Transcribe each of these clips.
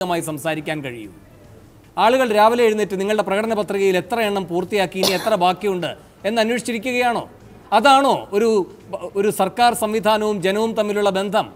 സംസാരിക്കാൻ കഴിയൂ. ആളുകൾ രാവിലെ എഴുന്നേറ്റ് നിങ്ങളുടെ പ്രകടന പത്രികയിൽ എത്ര എണ്ണം പൂർത്തിയാക്കി, ഇനി എത്ര ബാക്കിയുണ്ട് എന്ന് അന്വേഷിച്ചിരിക്കുകയാണോ? അതാണോ ഒരു സർക്കാർ സംവിധാനവും ജനവും തമ്മിലുള്ള ബന്ധം?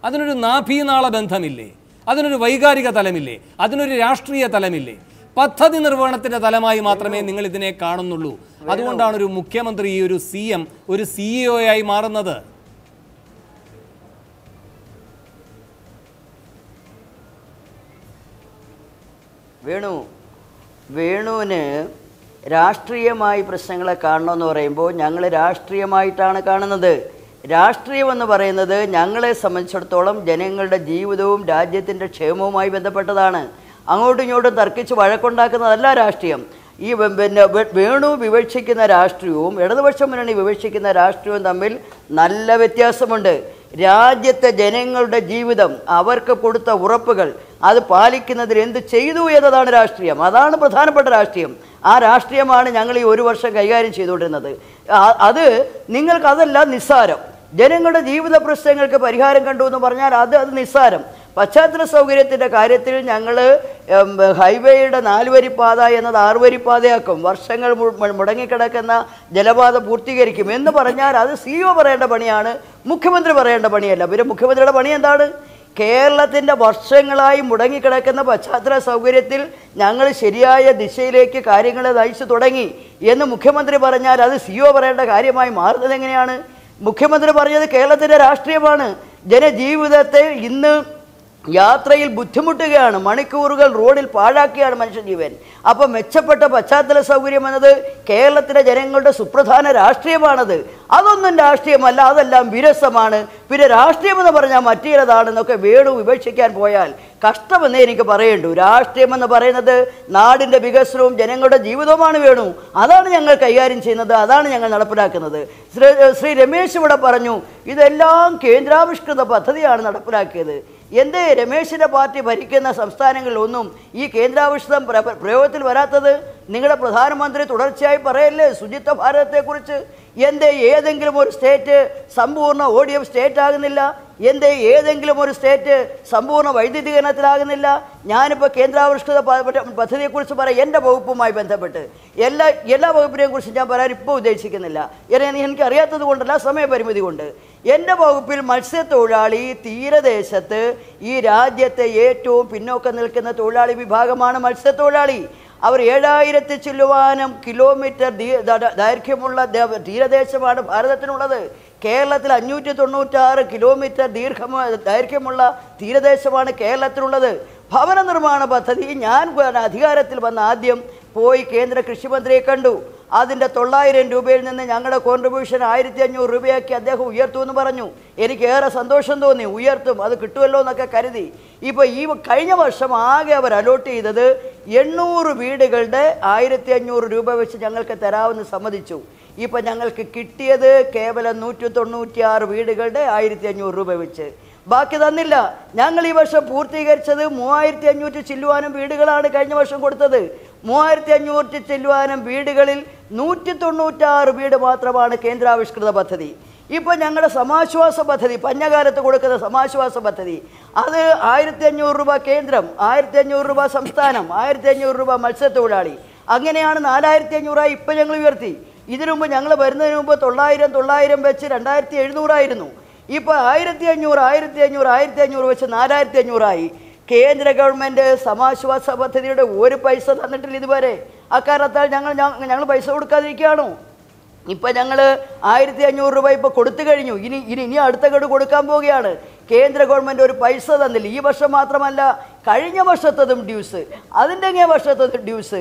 അതിനൊരു നാഭീനാള ബന്ധമില്ലേ? അതിനൊരു വൈകാരിക തലമില്ലേ? അതിനൊരു രാഷ്ട്രീയ തലമില്ലേ? പദ്ധതി നിർവഹണത്തിന്റെ തലമായി മാത്രമേ നിങ്ങൾ ഇതിനെ കാണുന്നുള്ളൂ. അതുകൊണ്ടാണ് ഒരു മുഖ്യമന്ത്രി, ഒരു CM, ഒരു CEO ആയി മാറുന്നത്. വേണുവിന് രാഷ്ട്രീയമായി പ്രശ്നങ്ങളെ കാണണമെന്ന് പറയുമ്പോൾ ഞങ്ങൾ രാഷ്ട്രീയമായിട്ടാണ് കാണുന്നത്. രാഷ്ട്രീയമെന്ന് പറയുന്നത് ഞങ്ങളെ സംബന്ധിച്ചിടത്തോളം ജനങ്ങളുടെ ജീവിതവും രാജ്യത്തിൻ്റെ ക്ഷേമവുമായി ബന്ധപ്പെട്ടതാണ്. അങ്ങോട്ടും ഇങ്ങോട്ടും തർക്കിച്ച് വഴക്കുണ്ടാക്കുന്നതല്ല രാഷ്ട്രീയം. ഈ വേണു വിവക്ഷിക്കുന്ന രാഷ്ട്രീയവും ഇടതുപക്ഷ മുന്നണി വിവക്ഷിക്കുന്ന രാഷ്ട്രീയവും തമ്മിൽ നല്ല വ്യത്യാസമുണ്ട്. രാജ്യത്തെ ജനങ്ങളുടെ ജീവിതം, അവർക്ക് കൊടുത്ത ഉറപ്പുകൾ, അത് പാലിക്കുന്നതിൽ എന്ത് ചെയ്തു എന്നതാണ് രാഷ്ട്രീയം. അതാണ് പ്രധാനപ്പെട്ട രാഷ്ട്രീയം. ആ രാഷ്ട്രീയമാണ് ഞങ്ങൾ ഈ ഒരു വർഷം കൈകാര്യം ചെയ്തുകൊണ്ടിരുന്നത്. അത് നിങ്ങൾക്കതല്ല നിസ്സാരം. ജനങ്ങളുടെ ജീവിത പ്രശ്നങ്ങൾക്ക് പരിഹാരം കണ്ടു എന്ന് പറഞ്ഞാൽ അത് നിസ്സാരം. പശ്ചാത്തല സൗകര്യത്തിൻ്റെ കാര്യത്തിൽ ഞങ്ങൾ ഹൈവേയുടെ 4 വരിപ്പാത എന്നത് 6 വരിപ്പാതയാക്കും. വർഷങ്ങൾ മുടങ്ങിക്കിടക്കുന്ന ജലപാത പൂർത്തീകരിക്കും എന്ന് പറഞ്ഞാൽ അത് CEO പറയേണ്ട പണിയാണ്, മുഖ്യമന്ത്രി പറയേണ്ട പണിയല്ല. പിന്നെ മുഖ്യമന്ത്രിയുടെ പണി എന്താണ്? കേരളത്തിൻ്റെ വർഷങ്ങളായി മുടങ്ങിക്കിടക്കുന്ന പശ്ചാത്തല സൗകര്യത്തിൽ ഞങ്ങൾ ശരിയായ ദിശയിലേക്ക് കാര്യങ്ങളെ നയിച്ചു തുടങ്ങി എന്ന് മുഖ്യമന്ത്രി പറഞ്ഞാൽ അത് CEO പറയേണ്ട കാര്യമായി മാറുന്നത് എങ്ങനെയാണ്? മുഖ്യമന്ത്രി പറഞ്ഞത് കേരളത്തിൻ്റെ രാഷ്ട്രീയമാണ്. ജനജീവിതത്തെ ഇന്ന് യാത്രയിൽ ബുദ്ധിമുട്ടുകയാണ്, മണിക്കൂറുകൾ റോഡിൽ പാഴാക്കിയാണ് മനുഷ്യജീവൻ. അപ്പോൾ മെച്ചപ്പെട്ട പശ്ചാത്തല സൗകര്യം എന്നത് കേരളത്തിലെ ജനങ്ങളുടെ സുപ്രധാന രാഷ്ട്രീയമാണത്. അതൊന്നും രാഷ്ട്രീയമല്ല, അതെല്ലാം വിരസമാണ്. പിന്നെ രാഷ്ട്രീയമെന്ന് പറഞ്ഞാൽ മറ്റേതാണെന്നൊക്കെ വേണു വിവക്ഷിക്കാൻ പോയാൽ കഷ്ടമെന്നേ എനിക്ക് പറയേണ്ടു. രാഷ്ട്രീയമെന്ന് പറയുന്നത് നാടിൻ്റെ വികസനവും ജനങ്ങളുടെ ജീവിതവുമാണ് വേണു. അതാണ് ഞങ്ങൾ കൈകാര്യം ചെയ്യുന്നത്, അതാണ് ഞങ്ങൾ നടപ്പിലാക്കുന്നത്. ശ്രീ രമേശ് ഇവിടെ പറഞ്ഞു ഇതെല്ലാം കേന്ദ്രാവിഷ്കൃത പദ്ധതിയാണ് നടപ്പിലാക്കിയത്. എന്തേ രമേശിൻ്റെ പാർട്ടി ഭരിക്കുന്ന സംസ്ഥാനങ്ങളിലൊന്നും ഈ കേന്ദ്രാവിഷ്കൃതം പ്രയോഗത്തിൽ വരാത്തത്? നിങ്ങളുടെ പ്രധാനമന്ത്രി തുടർച്ചയായി പറയല്ലേ ശുചിത്വ ഭാരതത്തെക്കുറിച്ച്? എന്തേ ഏതെങ്കിലും ഒരു സ്റ്റേറ്റ് സമ്പൂർണ്ണ ODM സ്റ്റേറ്റ് ആകുന്നില്ല? എന്തേ ഏതെങ്കിലും ഒരു സ്റ്റേറ്റ് സമ്പൂർണ്ണ വൈദ്യുതീകരണത്തിലാകുന്നില്ല? ഞാനിപ്പോൾ കേന്ദ്രാവിഷ്കൃത പദ്ധതിയെക്കുറിച്ച് പറയാം. എൻ്റെ വകുപ്പുമായി ബന്ധപ്പെട്ട് എല്ലാ വകുപ്പിനെയും കുറിച്ച് ഞാൻ പറയാൻ ഇപ്പോൾ ഉദ്ദേശിക്കുന്നില്ല. എനിക്കറിയാത്തത് കൊണ്ടല്ല, സമയപരിമിതി കൊണ്ട്. എൻ്റെ വകുപ്പിൽ മത്സ്യത്തൊഴിലാളി തീരദേശത്ത് ഈ രാജ്യത്തെ ഏറ്റവും പിന്നോക്കം നിൽക്കുന്ന തൊഴിലാളി വിഭാഗമാണ് മത്സ്യത്തൊഴിലാളി. അവർ 7000 ചില്ലുവാനം കിലോമീറ്റർ ദൈർഘ്യമുള്ള തീരദേശമാണ് ഭാരതത്തിനുള്ളത്. കേരളത്തിൽ 596 കിലോമീറ്റർ ദൈർഘ്യമുള്ള തീരദേശമാണ് കേരളത്തിനുള്ളത്. ഭവന നിർമ്മാണ പദ്ധതി ഞാൻ അധികാരത്തിൽ വന്ന ആദ്യം പോയി കേന്ദ്ര കൃഷിമന്ത്രിയെ കണ്ടു. അതിൻ്റെ 900 രൂപയിൽ നിന്ന് ഞങ്ങളുടെ കോൺട്രിബ്യൂഷൻ 1500 രൂപയാക്കി അദ്ദേഹം ഉയർത്തുമെന്ന് പറഞ്ഞു. എനിക്ക് ഏറെ സന്തോഷം തോന്നി. ഉയർത്തും, അത് കിട്ടുമല്ലോ എന്നൊക്കെ കരുതി. ഇപ്പോൾ ഈ കഴിഞ്ഞ വർഷം ആകെ അവർ അലോട്ട് ചെയ്തത് 800 വീടുകളുടെ 1500 രൂപ വെച്ച് ഞങ്ങൾക്ക് തരാമെന്ന് സമ്മതിച്ചു. ഇപ്പോൾ ഞങ്ങൾക്ക് കിട്ടിയത് കേവലം 196 വീടുകളുടെ 1500 രൂപ വെച്ച്. ബാക്കി തന്നില്ല. ഞങ്ങൾ ഈ വർഷം പൂർത്തീകരിച്ചത് 3500 ചില്ലുവാനം വീടുകളാണ് കഴിഞ്ഞ വർഷം കൊടുത്തത്. 3500 ചില്ലുവാനം വീടുകളിൽ 196 വീട് മാത്രമാണ് കേന്ദ്രാവിഷ്കൃത പദ്ധതി. ഇപ്പോൾ ഞങ്ങളുടെ സമാശ്വാസ പദ്ധതി, പഞ്ഞകാലത്ത് കൊടുക്കുന്ന സമാശ്വാസ പദ്ധതി, അത് 1500 രൂപ കേന്ദ്രം, 1500 രൂപ സംസ്ഥാനം, 1500 രൂപ മത്സ്യത്തൊഴിലാളി. അങ്ങനെയാണ് 4500 ഇപ്പം ഞങ്ങൾ ഉയർത്തി. ഇതിനു മുമ്പ് ഞങ്ങൾ വരുന്നതിന് മുമ്പ് 900 വെച്ച് 2700 ആയിരുന്നു. ഇപ്പോൾ 1500 വെച്ച് 4500 കേന്ദ്ര ഗവൺമെൻറ് സമാശ്വാസ പദ്ധതിയുടെ ഒരു പൈസ തന്നിട്ടില്ല ഇതുവരെ. അക്കാരണത്താൽ ഞങ്ങൾ പൈസ കൊടുക്കാതിരിക്കുകയാണോ? ഇപ്പം ഞങ്ങൾ 1500 രൂപ ഇപ്പോൾ കൊടുത്തു കഴിഞ്ഞു. ഇനി അടുത്ത ഗഡു കൊടുക്കാൻ പോവുകയാണ്. കേന്ദ്ര ഗവൺമെൻറ് ഒരു പൈസ തന്നില്ല. ഈ വർഷം മാത്രമല്ല, കഴിഞ്ഞ വർഷത്തതും ഡ്യൂസ്, അതിൻ്റെ അങ്ങേ വർഷത്തതും ഡ്യൂസ്.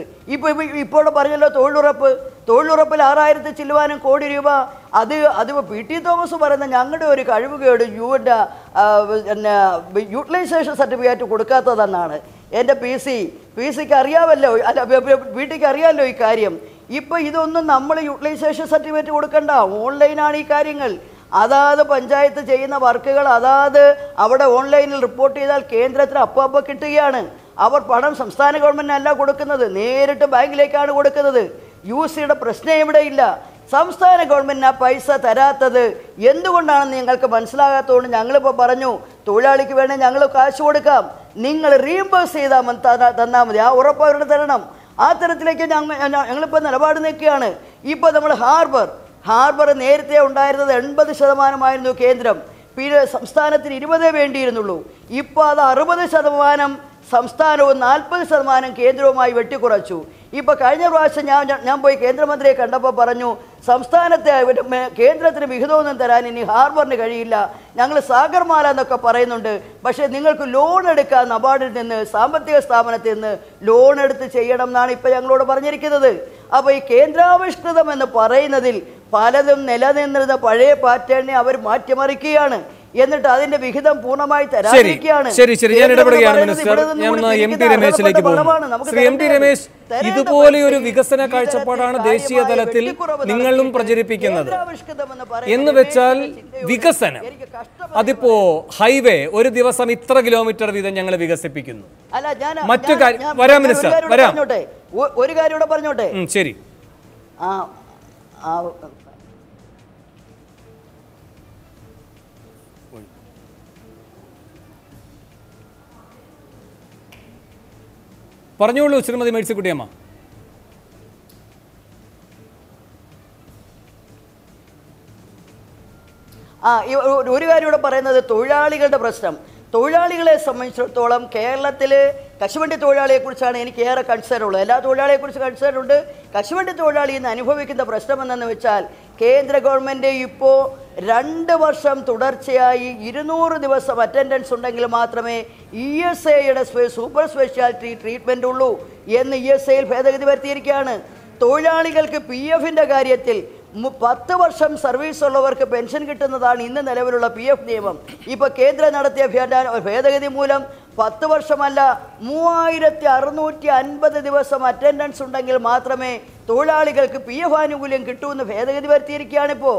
ഇപ്പോൾ പറഞ്ഞല്ലോ തൊഴിലുറപ്പിൽ 6000 ചില്ലുവാനും കോടി രൂപ. അത് PT തോമസ് പറയുന്ന ഞങ്ങളുടെ ഒരു കഴിവുകേട് യൂട്ടിലൈസേഷൻ സർട്ടിഫിക്കറ്റ് കൊടുക്കാത്തതെന്നാണ്. എൻ്റെ PC-ക്ക് അറിയാമല്ലോ, അല്ല വീട്ടിലേക്ക് അറിയാമല്ലോ ഈ കാര്യം. ഇപ്പോൾ ഇതൊന്നും നമ്മൾ യൂട്ടിലൈസേഷൻ സർട്ടിഫിക്കറ്റ് കൊടുക്കണ്ട, ഓൺലൈനാണ് ഈ കാര്യങ്ങൾ. അതാത് പഞ്ചായത്ത് ചെയ്യുന്ന വർക്കുകൾ അവിടെ ഓൺലൈനിൽ റിപ്പോർട്ട് ചെയ്താൽ കേന്ദ്രത്തിന് അപ്പം കിട്ടുകയാണ്. അവർ പണം സംസ്ഥാന ഗവൺമെൻറ്റിനല്ല കൊടുക്കുന്നത്, നേരിട്ട് ബാങ്കിലേക്കാണ് കൊടുക്കുന്നത്. UC-യുടെ പ്രശ്നം ഇവിടെയില്ല. സംസ്ഥാന ഗവൺമെൻറ്റിന് ആ പൈസ തരാത്തത് എന്തുകൊണ്ടാണെന്ന് ഞങ്ങൾക്ക് മനസ്സിലാകാത്തതുകൊണ്ട് ഞങ്ങളിപ്പോൾ പറഞ്ഞു തൊഴിലാളിക്ക് വേണേൽ ഞങ്ങൾ കാശ് കൊടുക്കാം, നിങ്ങൾ റീംബേഴ്സ് ചെയ്താൽ തന്നാൽ മതി. ആ ഉറപ്പ് അവരുടെ തരണം. ആ തരത്തിലേക്ക് ഞങ്ങളിപ്പോൾ നിലപാട് നിൽക്കുകയാണ്. ഇപ്പോൾ നമ്മൾ ഹാർബർ നേരത്തെ ഉണ്ടായിരുന്നത് 80% കേന്ദ്രം, പിന്നെ സംസ്ഥാനത്തിന് 20 വേണ്ടിയിരുന്നുള്ളൂ. ഇപ്പോൾ അത് 60% സംസ്ഥാനവും 40% കേന്ദ്രവുമായി വെട്ടിക്കുറച്ചു. ഇപ്പോൾ കഴിഞ്ഞ പ്രാവശ്യം ഞാൻ പോയി കേന്ദ്രമന്ത്രിയെ കണ്ടപ്പോൾ പറഞ്ഞു, സംസ്ഥാനത്തെ കേന്ദ്രത്തിന് വിഹിതമൊന്നും തരാൻ ഇനി ഹാർബറിന് കഴിയില്ല, ഞങ്ങൾ സാഗർമാല എന്നൊക്കെ പറയുന്നുണ്ട്, പക്ഷേ നിങ്ങൾക്ക് ലോൺ എടുക്കാൻ നബാർഡിൽ നിന്ന്, സാമ്പത്തിക സ്ഥാപനത്തിൽ നിന്ന് ലോൺ എടുത്ത് ചെയ്യണം എന്നാണ് ഇപ്പോൾ ഞങ്ങളോട് പറഞ്ഞിരിക്കുന്നത്. അപ്പോൾ ഈ കേന്ദ്രാവിഷ്കൃതം എന്ന് പറയുന്നതിൽ പലതും നിലനിന്നിരുന്ന പഴയ പാറ്റേണിനെ അവർ മാറ്റിമറിക്കുകയാണ്. എന്നിട്ട് അതിന്റെ വിഹിതം പൂർണ്ണമായി തരാതിരിക്കുകയാണ്. ഞാൻ ഇടപെടുകയാണ് മിനിസ്റ്റർ. ഞാൻ എം ടി രമേശിലേക്ക് പോകുന്നു. ശ്രീ എം ടി രമേശ്, ഇതുപോലെ ഒരു വികസന കാഴ്ചപ്പാടാണ് ദേശീയ തലത്തിൽ നിങ്ങളും പ്രചരിപ്പിക്കുന്നത്. എന്ന് വെച്ചാൽ വികസനം, അതിപ്പോ ഹൈവേ ഒരു ദിവസം ഇത്ര കിലോമീറ്റർ വീതം ഞങ്ങൾ വികസിപ്പിക്കുന്നു. മറ്റു വരാം മിനിസ്റ്റർ, വരാം. ഒരു കാര്യം കൂടെ പറഞ്ഞോട്ടെ. ശരി. പറഞ്ഞോളൂ ശ്രീമതി മേഴ്സിക്കുട്ടിയമ്മ. ഒരു കാര്യം കൂടെ പറയുന്നത്, തൊഴിലാളികളുടെ പ്രശ്നം. തൊഴിലാളികളെ സംബന്ധിച്ചിടത്തോളം കേരളത്തിൽ കശുവണ്ടി തൊഴിലാളിയെക്കുറിച്ചാണ് എനിക്ക് ഏറെ കൺസേൺ ഉള്ളത്. എല്ലാ തൊഴിലാളിയെക്കുറിച്ച് കൺസേൺ ഉണ്ട്. കശുവണ്ടി തൊഴിലാളി ഇന്ന് അനുഭവിക്കുന്ന പ്രശ്നം എന്തെന്ന് വെച്ചാൽ, കേന്ദ്ര ഗവൺമെൻറ് ഇപ്പോൾ 2 വർഷം തുടർച്ചയായി 200 ദിവസം അറ്റൻഡൻസ് ഉണ്ടെങ്കിൽ മാത്രമേ ESAയുടെ സൂപ്പർ സ്പെഷ്യാലിറ്റി ട്രീറ്റ്മെൻ്റ് ഉള്ളൂ എന്ന് ESAയിൽ ഭേദഗതി വരുത്തിയിരിക്കുകയാണ്. തൊഴിലാളികൾക്ക് PFൻ്റെ കാര്യത്തിൽ 10 വർഷം സർവീസ് ഉള്ളവർക്ക് പെൻഷൻ കിട്ടുന്നതാണ് ഇന്ന് നിലവിലുള്ള PF നിയമം. ഇപ്പോൾ കേന്ദ്രം നടത്തിയ ഭേദഗതി മൂലം 10 വർഷമല്ല 3650 ദിവസം അറ്റൻഡൻസ് ഉണ്ടെങ്കിൽ മാത്രമേ തൊഴിലാളികൾക്ക് PF ആനുകൂല്യം കിട്ടുമെന്ന് ഭേദഗതി വരുത്തിയിരിക്കുകയാണ്. ഇപ്പോൾ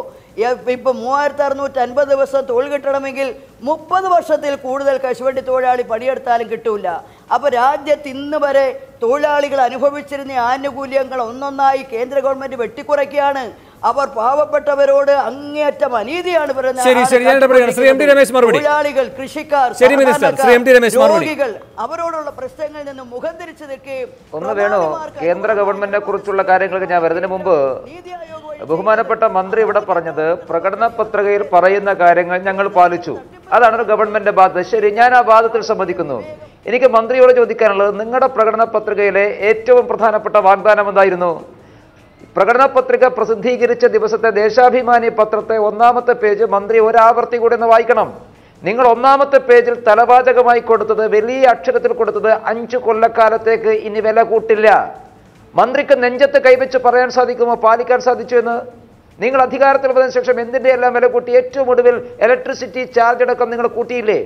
3650 ദിവസം തൊഴിൽ കിട്ടണമെങ്കിൽ 30 വർഷത്തിൽ കൂടുതൽ കശുവണ്ടി തൊഴിലാളി പണിയെടുത്താലും കിട്ടൂല. അപ്പോൾ രാജ്യത്ത് ഇന്ന് വരെ തൊഴിലാളികൾ അനുഭവിച്ചിരുന്ന ആനുകൂല്യങ്ങൾ ഒന്നൊന്നായി കേന്ദ്ര ഗവൺമെൻറ് വെട്ടിക്കുറയ്ക്കുകയാണ്. അവർ പാവപ്പെട്ടവരോട് അങ്ങേയറ്റം അനീതിയാണ് പറയുന്നത്. തൊഴിലാളികൾ, കൃഷിക്കാർ, രോഗികൾ അവരോടുള്ള പ്രശ്നങ്ങളിൽ നിന്ന് മുഖം തിരിച്ചു നിൽക്കുകയും. ഒന്ന് വേണോ, കേന്ദ്ര ഗവൺമെന്റിനെ കുറിച്ചുള്ള കാര്യങ്ങൾക്ക് ഞാൻ വരുന്നതിന് മുമ്പ് ബഹുമാനപ്പെട്ട മന്ത്രി ഇവിടെ പറഞ്ഞത്, പ്രകടന പത്രികയിൽ പറയുന്ന കാര്യങ്ങൾ ഞങ്ങൾ പാലിച്ചു, അതാണ് ഒരു ഗവൺമെന്റിന്റെ ബാധ്യത. ശരി, ഞാൻ ആ വാദത്തിൽ സമ്മതിക്കുന്നു. എനിക്ക് മന്ത്രിയോട് ചോദിക്കാനുള്ളത്, നിങ്ങളുടെ പ്രകടന പത്രികയിലെ ഏറ്റവും പ്രധാനപ്പെട്ട വാഗ്ദാനം എന്തായിരുന്നു? പ്രകടന പത്രിക പ്രസിദ്ധീകരിച്ച ദിവസത്തെ ദേശാഭിമാനി പത്രത്തെ 1ാമത്തെ പേജ് മന്ത്രി ഒരാവർത്തി കൂടെ ഒന്ന് വായിക്കണം. നിങ്ങൾ 1ാമത്തെ പേജിൽ തലവാചകമായി കൊടുത്തത്, വലിയ അക്ഷരത്തിൽ കൊടുത്തത്, 5 കൊല്ലക്കാലത്തേക്ക് ഇനി വില കൂട്ടില്ല. മന്ത്രിക്ക് നെഞ്ചത്ത് കൈവച്ച് പറയാൻ സാധിക്കുമോ പാലിക്കാൻ സാധിച്ചു എന്ന്? നിങ്ങൾ അധികാരത്തിൽ വന്നതിന് ശേഷം എന്തിൻ്റെ എല്ലാം വില കൂട്ടി? ഏറ്റവും ഒടുവിൽ ഇലക്ട്രിസിറ്റി ചാർജ് അടക്കം നിങ്ങൾ കൂട്ടിയില്ലേ?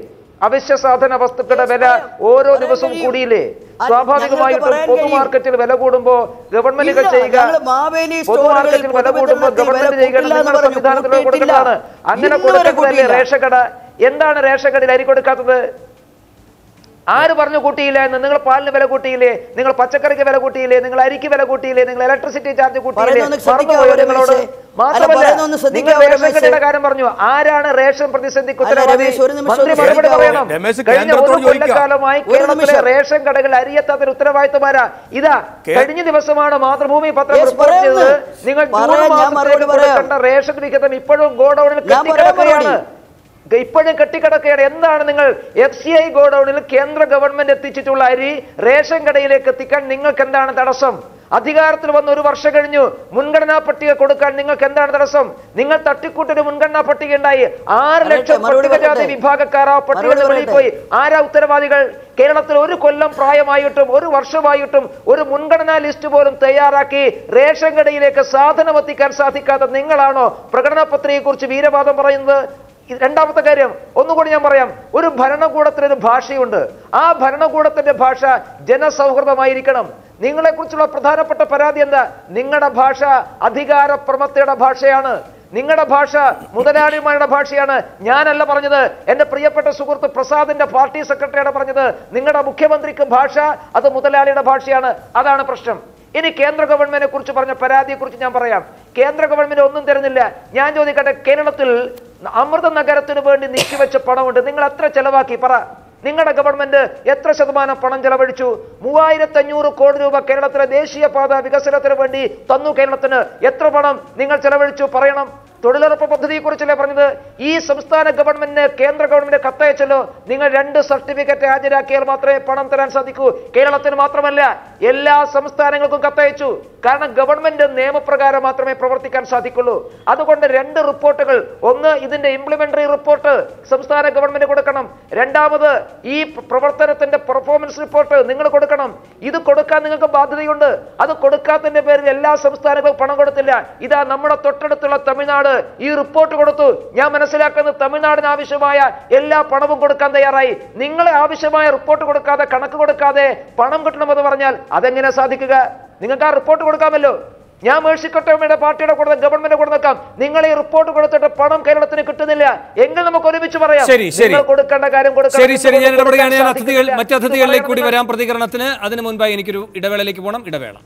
അവശ്യ സാധന വസ്തുക്കളുടെ വില ഓരോ ദിവസവും കൂടിയില്ലേ? സ്വാഭാവികമായിട്ടും പൊതുമാർക്കറ്റിൽ വില കൂടുമ്പോൾ ഗവൺമെന്റുകൾ ചെയ്യുക, പൊതുമാർക്കറ്റിൽ വില കൂടുമ്പോൾ ഗവൺമെന്റ് ചെയ്യുക നിങ്ങളുടെ സംവിധാനത്തിലൂടെ കൊടുക്കേണ്ടതാണ്. അങ്ങനെ കൊടുക്കുന്നതല്ലേ റേഷൻ കട? എന്താണ് റേഷൻ കടയിൽ അരി കൊടുക്കാത്തത്? ആര് പറഞ്ഞു കൂട്ടിയില്ല എന്ന്? നിങ്ങൾ പാലിന് വില കൂട്ടിയില്ലേ? നിങ്ങൾ പച്ചക്കറിക്ക് വില കൂട്ടിയില്ലേ? നിങ്ങൾ അരിക്ക് വില കൂട്ടിയില്ലേ? നിങ്ങൾ ഇലക്ട്രിസിറ്റി ചാർജ് കൂട്ടിയില്ലേ? മറന്നുപോയോ നിങ്ങളോട്? മാത്രമല്ല, നിങ്ങൾ റേഷൻ കടയുടെ കാര്യം പറഞ്ഞു. ആരാണ് റേഷൻ പ്രതിസന്ധിക്ക് ഉത്തരവാദി? മന്ത്രി മറുപടി പറയണം. കഴിഞ്ഞ 1 കൊല്ലക്കാലമായി കേരളത്തിലെ റേഷൻ കടകൾ അരിയെത്താത്ത ഉത്തരവാദിത്തമാരാ. ഇതാ കഴിഞ്ഞ ദിവസമാണ് മാതൃഭൂമി പത്രം റിപ്പോർട്ട് ചെയ്തത്. നിങ്ങൾ ജൂൺ മാസത്തേക്ക് കൊടുക്കേണ്ട റേഷൻ വിഹിതം ഇപ്പോഴും ഗോഡൌണിൽ കെട്ടിക്കിടക്കുകയാണ്. ഇപ്പോഴും കെട്ടിക്കിടക്കുകയാണ്. എന്താണ് നിങ്ങൾ FCI ഗോഡൌണിൽ കേന്ദ്ര ഗവൺമെന്റ് എത്തിച്ചിട്ടുള്ള അരി റേഷൻ കടയിലേക്ക് എത്തിക്കാൻ നിങ്ങൾക്ക് എന്താണ് തടസ്സം? അധികാരത്തിൽ വന്ന് 1 വർഷം കഴിഞ്ഞു. മുൻഗണനാ പട്ടിക കൊടുക്കാൻ നിങ്ങൾക്ക് എന്താണ് തടസ്സം? നിങ്ങൾ തട്ടിക്കൂട്ടൊരു മുൻഗണനാ പട്ടിക ഉണ്ടായി. 6 ലക്ഷം പട്ടികജാതി വിഭാഗക്കാർ ആ പട്ടികയുടെ വെളിയിൽ പോയി. ആരാ ഉത്തരവാദികൾ? കേരളത്തിൽ 1 കൊല്ലം പ്രായമായിട്ടും 1 വർഷമായിട്ടും ഒരു മുൻഗണനാ ലിസ്റ്റ് പോലും തയ്യാറാക്കി റേഷൻ കടയിലേക്ക് സാധനം എത്തിക്കാൻ സാധിക്കാത്ത നിങ്ങളാണോ പ്രകടന പത്രികയെക്കുറിച്ച് വീരവാദം പറയുന്നത്? 2ാമത്തെ കാര്യം ഒന്നുകൂടി ഞാൻ പറയാം. ഒരു ഭരണകൂടത്തിനൊരു ഭാഷയുണ്ട്. ആ ഭരണകൂടത്തിന്റെ ഭാഷ ജനസൗഹൃദമായിരിക്കണം. നിങ്ങളെക്കുറിച്ചുള്ള പ്രധാനപ്പെട്ട പരാതി എന്താ? നിങ്ങളുടെ ഭാഷ അധികാര പ്രമത്തയുടെ ഭാഷയാണ്. നിങ്ങളുടെ ഭാഷ മുതലാളിമാരുടെ ഭാഷയാണ്. ഞാനല്ല പറഞ്ഞത്, എന്റെ പ്രിയപ്പെട്ട സുഹൃത്ത് പ്രസാദിന്റെ പാർട്ടി സെക്രട്ടറിയാണ് പറഞ്ഞത്. നിങ്ങളുടെ മുഖ്യമന്ത്രിക്ക് ഭാഷ അത് മുതലാളിയുടെ ഭാഷയാണ്. അതാണ് പ്രശ്നം. ഇനി കേന്ദ്ര ഗവൺമെന്റിനെ കുറിച്ച് പറഞ്ഞ പരാതിയെ കുറിച്ച് ഞാൻ പറയാം. കേന്ദ്ര ഗവൺമെന്റ് ഒന്നും തരുന്നില്ല. ഞാൻ ചോദിക്കട്ടെ, കേരളത്തിൽ അമൃത നഗരത്തിന് വേണ്ടി നീക്കിവെച്ച പണമുണ്ട്. നിങ്ങൾ എത്ര ചെലവാക്കി പറ? നിങ്ങളുടെ ഗവൺമെന്റ് എത്ര ശതമാനം പണം ചെലവഴിച്ചു? 3500 കോടി രൂപ കേരളത്തിലെ ദേശീയപാത വികസനത്തിന് വേണ്ടി തന്നു. കേരളത്തിന് എത്ര പണം നിങ്ങൾ ചെലവഴിച്ചു പറയണം. തൊഴിലുറപ്പ് പദ്ധതിയെ കുറിച്ചല്ലേ പറഞ്ഞത്? ഈ സംസ്ഥാന ഗവൺമെന്റിന് കേന്ദ്ര ഗവൺമെന്റ് കത്തയച്ചല്ലോ, നിങ്ങൾ 2 സർട്ടിഫിക്കറ്റ് ഹാജരാക്കിയാൽ മാത്രമേ പണം തരാൻ സാധിക്കൂ. കേരളത്തിന് മാത്രമല്ല, എല്ലാ സംസ്ഥാനങ്ങൾക്കും കത്തയച്ചു. കാരണം ഗവൺമെന്റ് നിയമപ്രകാരം മാത്രമേ പ്രവർത്തിക്കാൻ സാധിക്കുള്ളൂ. അതുകൊണ്ട് 2 റിപ്പോർട്ടുകൾ, ഒന്ന് ഇതിന്റെ ഇംപ്ലിമെന്ററി റിപ്പോർട്ട് സംസ്ഥാന ഗവൺമെന്റ് കൊടുക്കണം, രണ്ടാമത് ഈ പ്രവർത്തനത്തിന്റെ പെർഫോമൻസ് റിപ്പോർട്ട് നിങ്ങൾ കൊടുക്കണം. ഇത് കൊടുക്കാൻ നിങ്ങൾക്ക് ബാധ്യതയുണ്ട്. അത് കൊടുക്കാത്തതിന്റെ പേരിൽ എല്ലാ സംസ്ഥാനങ്ങളും പണം കൊടുത്തില്ല. ഇതാ നമ്മുടെ തൊട്ടടുത്തുള്ള തമിഴ്നാട് ഈ റിപ്പോർട്ട് കൊടുത്തു. ഞാൻ മനസ്സിലാക്കുന്നത് തമിഴ്നാടിന് ആവശ്യമായ എല്ലാ പണവും കൊടുക്കാൻ തയ്യാറായി. നിങ്ങളെ ആവശ്യമായ റിപ്പോർട്ട് കൊടുക്കാതെ, കണക്ക് കൊടുക്കാതെ പണം കിട്ടണമെന്ന് പറഞ്ഞാൽ അതെങ്ങനെ സാധിക്കുക? നിങ്ങൾക്ക് ആ റിപ്പോർട്ട് കൊടുക്കാമല്ലോ. ഞാൻ മേഴ്സിക്കുട്ടിയമ്മയുടെ പാർട്ടിയുടെ കൂടെ ഗവൺമെന്റ് കൂടെ നിൽക്കാം. നിങ്ങൾ ഈ റിപ്പോർട്ട് കൊടുത്തിട്ട് പണം കേരളത്തിന് കിട്ടുന്നില്ല എങ്കിൽ നമുക്ക് ഒരുമിച്ച് പറയാം. കൊടുക്കേണ്ട കാര്യം കൊടുക്കണം. മറ്റു അതിഥികളിലേക്ക് കൂടി വരാം പ്രതികരണത്തിന്. അതിനു മുൻപായി എനിക്കൊരു ഇടവേളയിലേക്ക് പോകണം. ഇടവേള.